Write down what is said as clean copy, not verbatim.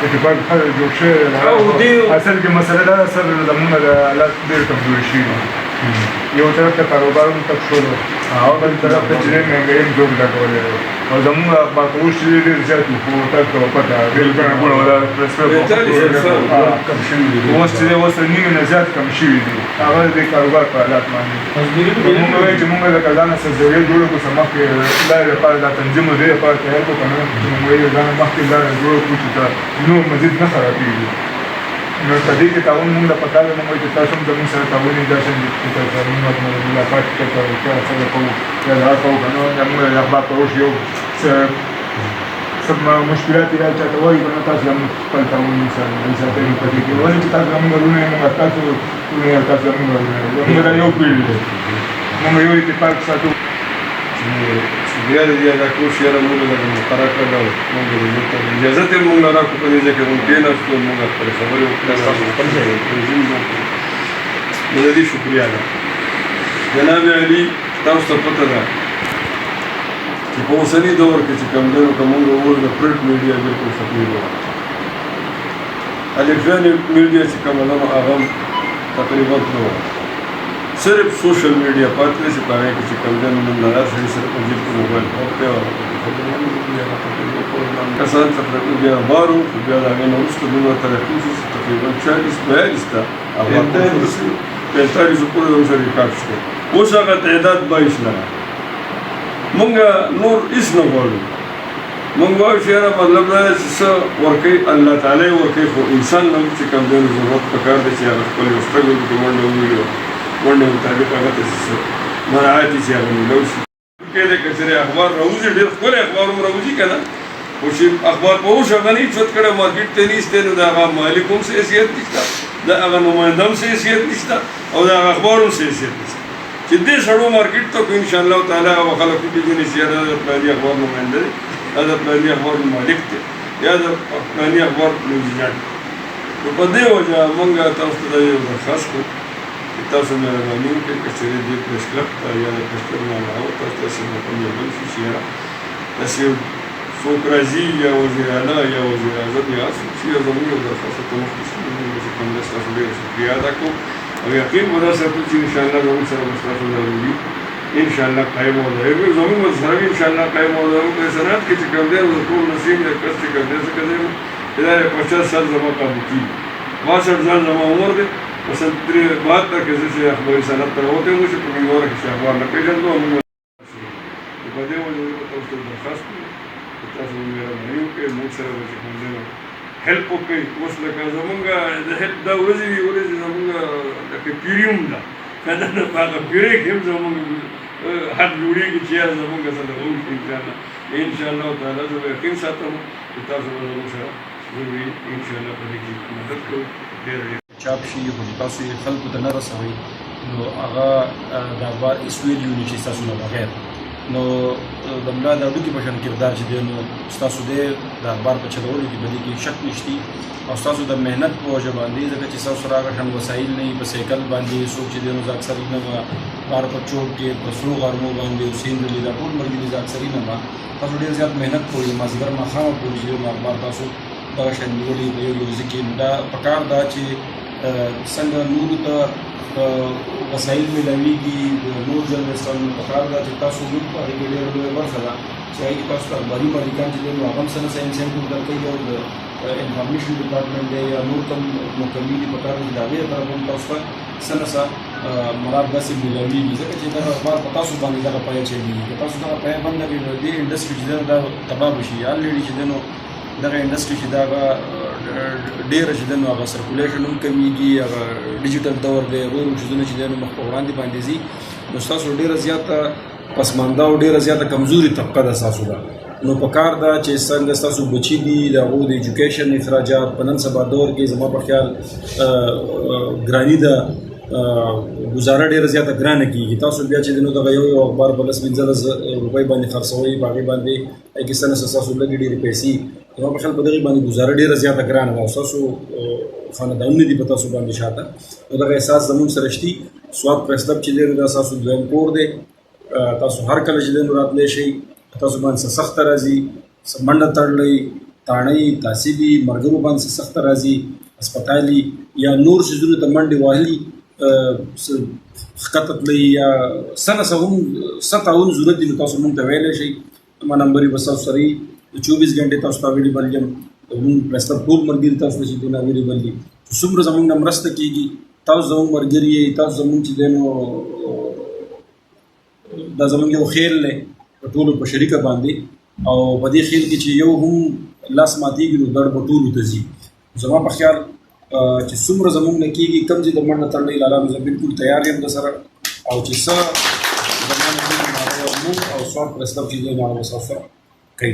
اتفاق جوړ شوی اصل کې مسله دا سر زمونږ د حالات ډېر کمزوري شوي دي یو طرف ته کاروبار هم تک شو او بل طرف ته چې مهنګۍ هم جوړ لګولی دی او زمونږ باکوش چې ډېر زیات وو خو تاسو ته پته ډېر ګڼه ګوڼه ولا کم شوي دي اوس چې دی اوس نیمې نه زیات کم شوي دي هغه د کاروبار په حالات باندې مونږ وایو چې مونږ د ځان څخه ضروري جوړه کړو چې مخکې لارې لپاره دا تنظیم دی لپاره تیار کړو که نه چې مونږ وایو ځان مخکې لاره جوړه کړو چې نور مزید نه خرابېږي نو په دې کې تعاون مونږ له پکار دی مونږ وایو چې تاسو هم زموږ سره تعاون یې داسې چې تاسو مونږ ملاقات کوو سره کوو یا دا کوو که نه مونږ د اخبار پروش یو څه مشکلات یې چاته وایي که نه تاسو زموږ خپل تعاون سره ساتئ په دې کې ولې چې تاسو زموږ وروڼه یې مونږ تاسو وروڼه یې تاسو زموږ وروڼه زموږ دا یو پیړ دی مونږ یو اتفاق ساتو بیا د دې دا کوم شی را موږ له مقرره کړو موږ د اجازه ته موږ نه راکو په دې ځکه موږ کېناستو موږ خپل خبرې وکړې تاسو خپل ځای د دې شکریا ده جناب علي تاسو ته پته ده چې په اوسني دور کې چې کوم ډول کوم وګور د پرنټ میډیا بالکل ختمي ده الکترونیک میډیا چې کوم نه هغه تقریبا نو صرف سوشل میډیا پاتې چې پاره کې چې کوم ځای نن لاره سړي سره په جیب کې موبایل او په کسان تقریبا بیا بارو بیا دا غن ورسته دغه ترقی چې تقریبا 40-42 تا هغه 45 پورې د سره ریکارډ شته اوس هغه تعداد 22 لاره مونږ نور هیڅ نه غواړو مونږ وایو چې یاره مطلب دا چې څه ورکوي الله تعالی ورکوي خو انسان نه چې کوم ډېر ضرورت پکار دی چې هغه خپل یو سټرګل کې منډه وویړو منډه مطابق هغه ته مراعات چې هغه ملو شي کې د کچره اخبار راوځي ډېر ښکلی اخبار هم راوځي که نه خو چې اخبار په اوس هغه نه چوت کړی مارکیټ ته نیستی نو د هغه مالک هم حیثیت نشته د هغه نماینده هم حیثیت نشته او د هغه اخبار هم حیثیت نشته چې دې سړو مارکیټ ته کو انشاءالله تعالی هغه خلک وپېژني چې یاره د فلاني اخبار نماینده دی دا د فلاني اخبار مالک دی یا د فلاني اخبار لوزیجان نو په دې وجه موږ تاسو ته دا یو درخواست کوو چې تاسو مهرباني وکړئ که چېرې دې پریس کلب ته یا د پریس کلب نه علاوه تاسو داسې موقع میرمن شي چې یاره داسې یو څوک راځي یا وزیر اعلی یا وزیر اعظم یا څوک چې زموږ یو درخواست ته مخکې شي موږ چې کوم دی ستاسو ډېره شکریا ادا کوو او یقین به دا ساتو چې انشاءالله زموږ سره به ستاسو ضروري انشاءالله قایم وضعوي زموږ به سره انشاءالله قایم وضعوي په صنعت کې چې کوم دی د ټول نصیب د کس چې کوم دی ځکه دی دا 50 سال زما قابو کېږي 62 سال زما عمر دی مثلا 72 کې زه چې اخباري صنعت ته راوتی وم چې په میواره کې چې اخبار نه پېژندو او موږ په دې وجه تاسو ته درخواست کوو چې تاسو مهرباني وکړئ موږ سره به چې کوم دی هیلپ وکړئ اوس لکه زمونږ د هیلپ دا ورځې دي ورځې زمونږ لکه پیریوم ده که نه نه په هغه پیرې کې هم زمونږ حق جوړېږي چې یاره زمونږ سره وکړي انشاءالله تعالی زه به یقین ساتم چې تاسو به زمونږ سره ضروري انشاءالله په دې کې مدد کوو ډېر چاپ شي خو چې تاسو یې خلکو ته نه رسوئ نو هغه د اخبار هېڅ ویلیو نه شي ستاسو نه بغیر نو د ملا د هډوکي په شان کردار چې دی نو ستاسو دی د اخبار په چلولو کې په دې کې شک نشتی او ستاسو د محنت په وجه باندې ځکه چې ستاسو سره هغه شان وسایل نه وي په سایکل باندې څوک چې دی نو زه اکثر نه به بار په چوک کې په سرو غرمو باندې او سیندلي دا ټول ملګري زه اکثري نه به تاسو ډېر زیات محنت کوئ مازدیګر ماښامه پورې چې نو اخبار تاسو دغه شان نیولي په یو یو ځای کې دا پکار ده چې څنګه نورو ته وسایل میلاویږي نور جرنالستانو پکار ده چې تاسو موږ په هغې کې ډېره لویه برخه ده چې هغې کې تاسو ته اخباري مالکان چې دی نو هغه هم څه نه څه انسینټیو درکوي او د انفارمیشن ډپارټمنټ دی یا نور کوم مکمل دي پکار دي د هغې طرف هم تاسو ته څه نه څه مراد داسې میلاویږي ځکه چې دغه اخبار په تاسو باندې دغه پایه چلېږي که تاسو دغه پایه بنده کړئ نو دې انډسټري چې دی نو دا تباه به شي الریډي چې دی نو دغه انډسټري چې دا هغه ډېره چې دی نو هغه سرکولیشن هم کمیږي هغه ډیجیټل دور دی ورو چیزونه چې دی نو مخ په وړاندې باندې ځي نو ستاسو ډېره زیاته پسمانده او ډېره زیاته کمزوري طبقه ده ستاسو ده نو پکار ده چې څنګه ستاسو بچي دي د هغو د ایجوکیشن اخراجات په نن سبا دور کې زما په خیال ګراني ده گزاره ډېره زیاته ګرانه کېږي تاسو بیا چې دی نو دغه یو اخبار په 10-15 روپۍ باندې خرڅوئ په هغې باندې هغې کې څه نه څه ستاسو لږې ډېرې پیسې زما په خیال په دغې باندې ګزاره ډېره زیاته ګرانه ده او ستاسو خاندانونه دي په تاسو باندې شاته نو دغه احساس زموږ سره شتي سواد پریس کلب چې دی نو دا ستاسو دویم کور دی تاسو هر کله چې دی نو راتلی شئ تاسو باندې څه سخته راځي څه منډه تړلی تاڼۍ تعصیبي مرګرو باندې سخت راځي هسپتالي یا نور شیزونو ته منډې وهلي ښکته تلئ یا څه نه څه هم څه تعاون ضرورت دي نو تاسو مونږ ته ویلی شئ ما نمبر یې به ستاسو سره وي 24 ګنټې تاسو ته اویلیبل یم مونږ پرسته ټول ملګري تاسو ته چې دونه اویلیبل دي څومره زمونږ نه مرسته کېږي تاسو زمونږ ملګري یئ تاسو زمونږ چې دی نو دا زمونږ یو خیل دی په ټولو په شریکه باندې او په دې خیل کې چې یو هم لاس ماتېږي نو دړ به ټولو ته ځي زما په خیال چې څومره زمونږ نه کېږي کم چې د منډه تړلې لاله نو زه بالکل تیار یم درسره او چې څه زما نه کېږي نو هغه یو موږ او سوال پرستف چې دی نو هغه به ستاسو سره کوي.